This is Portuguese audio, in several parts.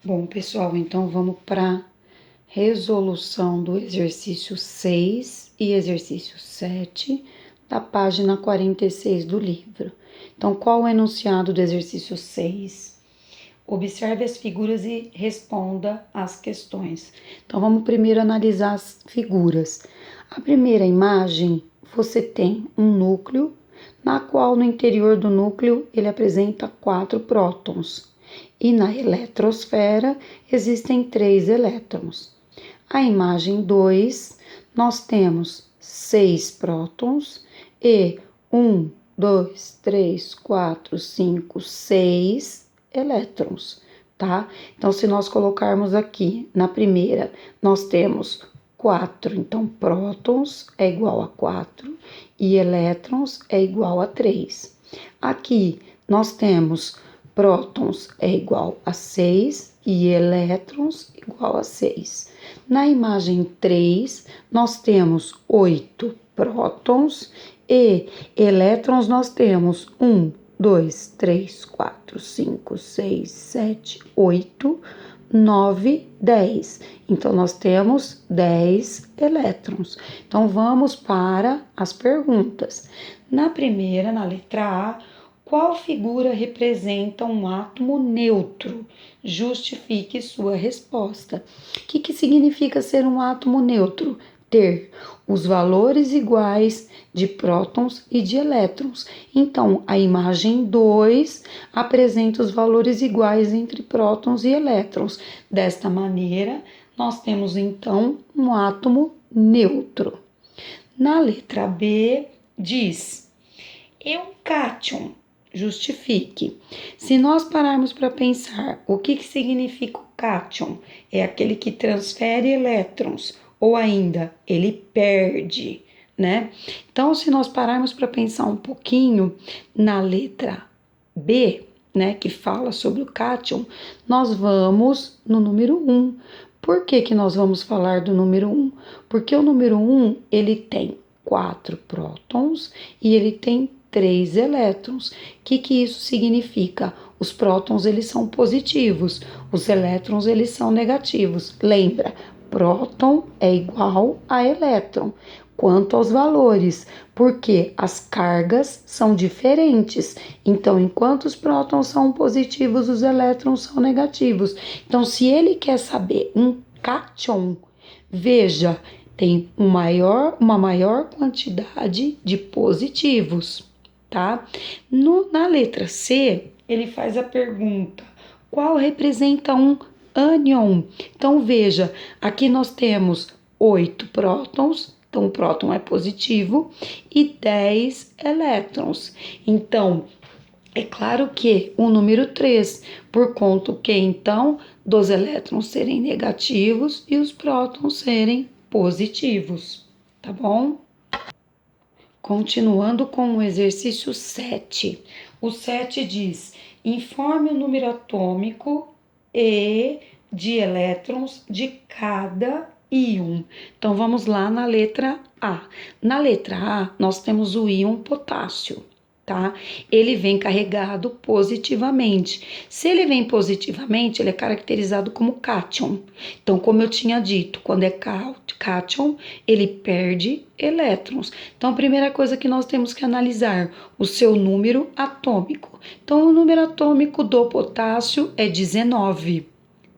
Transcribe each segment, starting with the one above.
Bom, pessoal, então vamos para resolução do exercício 6 e exercício 7 da página 46 do livro. Então, qual o enunciado do exercício 6? Observe as figuras e responda as questões. Então, vamos primeiro analisar as figuras. A primeira imagem, você tem um núcleo, na qual no interior do núcleo ele apresenta 4 prótons. E na eletrosfera existem 3 elétrons. A imagem 2, nós temos 6 prótons e 1, 2, 3, 4, 5, 6 elétrons, tá? Então, se nós colocarmos aqui na primeira, nós temos 4, então prótons é igual a 4 e elétrons é igual a 3. Aqui nós temos prótons é igual a 6 e elétrons igual a 6. Na imagem 3, nós temos 8 prótons e elétrons nós temos 1, 2, 3, 4, 5, 6, 7, 8, 9, 10. Então, nós temos 10 elétrons. Então, vamos para as perguntas. Na primeira, na letra A, qual figura representa um átomo neutro? Justifique sua resposta. O que significa ser um átomo neutro? Ter os valores iguais de prótons e de elétrons. Então, a imagem 2 apresenta os valores iguais entre prótons e elétrons. Desta maneira, nós temos então um átomo neutro. Na letra B, diz: é um cátion. Justifique. Se nós pararmos para pensar o que significa o cátion, é aquele que transfere elétrons, ou ainda ele perde, né? Então, se nós pararmos para pensar um pouquinho na letra B, né, que fala sobre o cátion, nós vamos no número 1. Por que nós vamos falar do número 1? Porque o número 1, ele tem 4 prótons e ele tem 3 elétrons. O que isso significa? Os prótons, eles são positivos, os elétrons, eles são negativos. Lembra, próton é igual a elétron. Quanto aos valores, porque as cargas são diferentes. Então, enquanto os prótons são positivos, os elétrons são negativos. Então, se ele quer saber um cátion, veja, tem uma maior quantidade de positivos, tá? Na letra C, ele faz a pergunta: qual representa um ânion? Então, veja, aqui nós temos 8 prótons, então o próton é positivo, e 10 elétrons. Então, é claro que o número 3, por conta que então dos elétrons serem negativos e os prótons serem positivos, tá bom? Continuando com o exercício 7. O 7 diz: informe o número atômico e de elétrons de cada íon. Então, vamos lá na letra A. Na letra A, nós temos o íon potássio, tá? Ele vem carregado positivamente. Se ele vem positivamente, ele é caracterizado como cátion. Então, como eu tinha dito, quando é cátion, ele perde elétrons. Então, a primeira coisa que nós temos que analisar, o seu número atômico. Então, o número atômico do potássio é 19.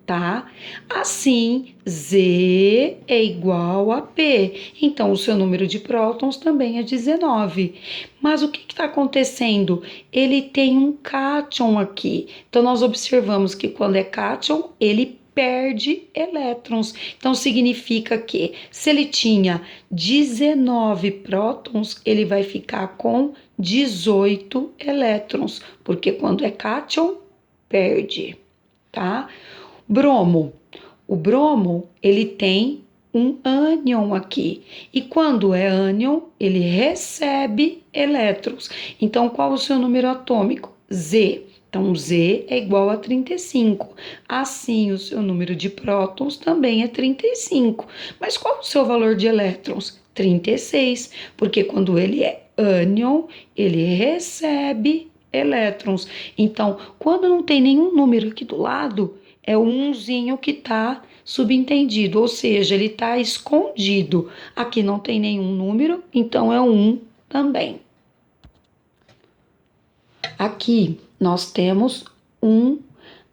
Tá? Assim, Z é igual a P. Então, o seu número de prótons também é 19. Mas o que está acontecendo? Ele tem um cátion aqui. Então, nós observamos que quando é cátion, ele perde elétrons. Então, significa que se ele tinha 19 prótons, ele vai ficar com 18 elétrons. Porque quando é cátion, perde, tá? Bromo. O bromo, ele tem um ânion aqui. E quando é ânion, ele recebe elétrons. Então, qual o seu número atômico? Z. Então, Z é igual a 35. Assim, o seu número de prótons também é 35. Mas qual o seu valor de elétrons? 36. Porque quando ele é ânion, ele recebe elétrons. Então, quando não tem nenhum número aqui do lado, é o umzinho que está subentendido, ou seja, ele está escondido. Aqui não tem nenhum número, então é um também. Aqui nós temos um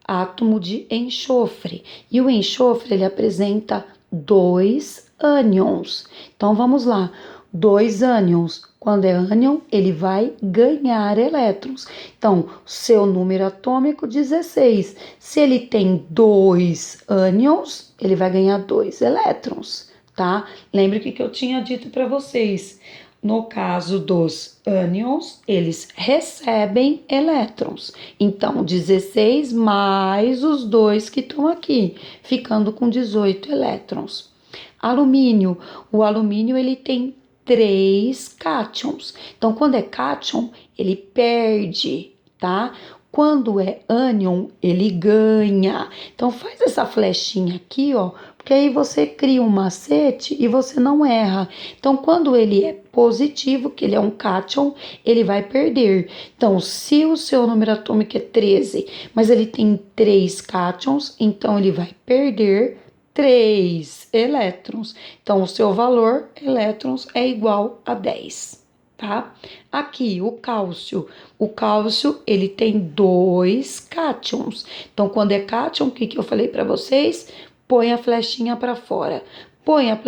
átomo de enxofre, e o enxofre ele apresenta 2 ânions. Então vamos lá, 2 ânions. Quando é ânion, ele vai ganhar elétrons. Então, seu número atômico 16. Se ele tem 2 ânions, ele vai ganhar 2 elétrons, tá? Lembre o que eu tinha dito para vocês. No caso dos ânions, eles recebem elétrons. Então, 16 mais os 2 que estão aqui, ficando com 18 elétrons. Alumínio. O alumínio ele tem 3 cátions. Então, quando é cátion, ele perde, tá? Quando é ânion, ele ganha. Então, faz essa flechinha aqui, ó, porque aí você cria um macete e você não erra. Então, quando ele é positivo, que ele é um cátion, ele vai perder. Então, se o seu número atômico é 13, mas ele tem 3 cátions, então ele vai perder 3 elétrons. Então, o seu valor, elétrons, é igual a 10, tá? Aqui, o cálcio. O cálcio, ele tem 2 cátions. Então, quando é cátion, o que eu falei para vocês? Põe a flechinha para fora. Põe a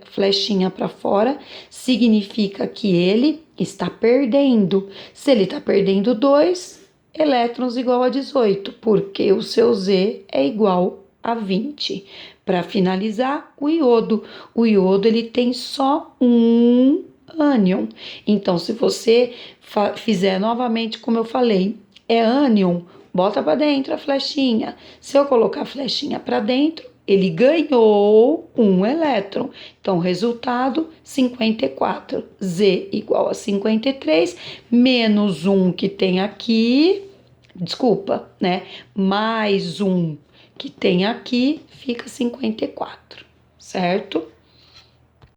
flechinha para fora, significa que ele está perdendo. Se ele está perdendo 2, elétrons igual a 18, porque o seu Z é igual a 20. Para finalizar, o iodo. O iodo ele tem só um ânion. Então, se você fizer novamente como eu falei, é ânion, bota para dentro a flechinha. Se eu colocar a flechinha para dentro, ele ganhou um elétron. Então, resultado, 54. Z igual a 53, menos um que tem aqui, desculpa, né? Mais um que tem aqui, fica 54, certo?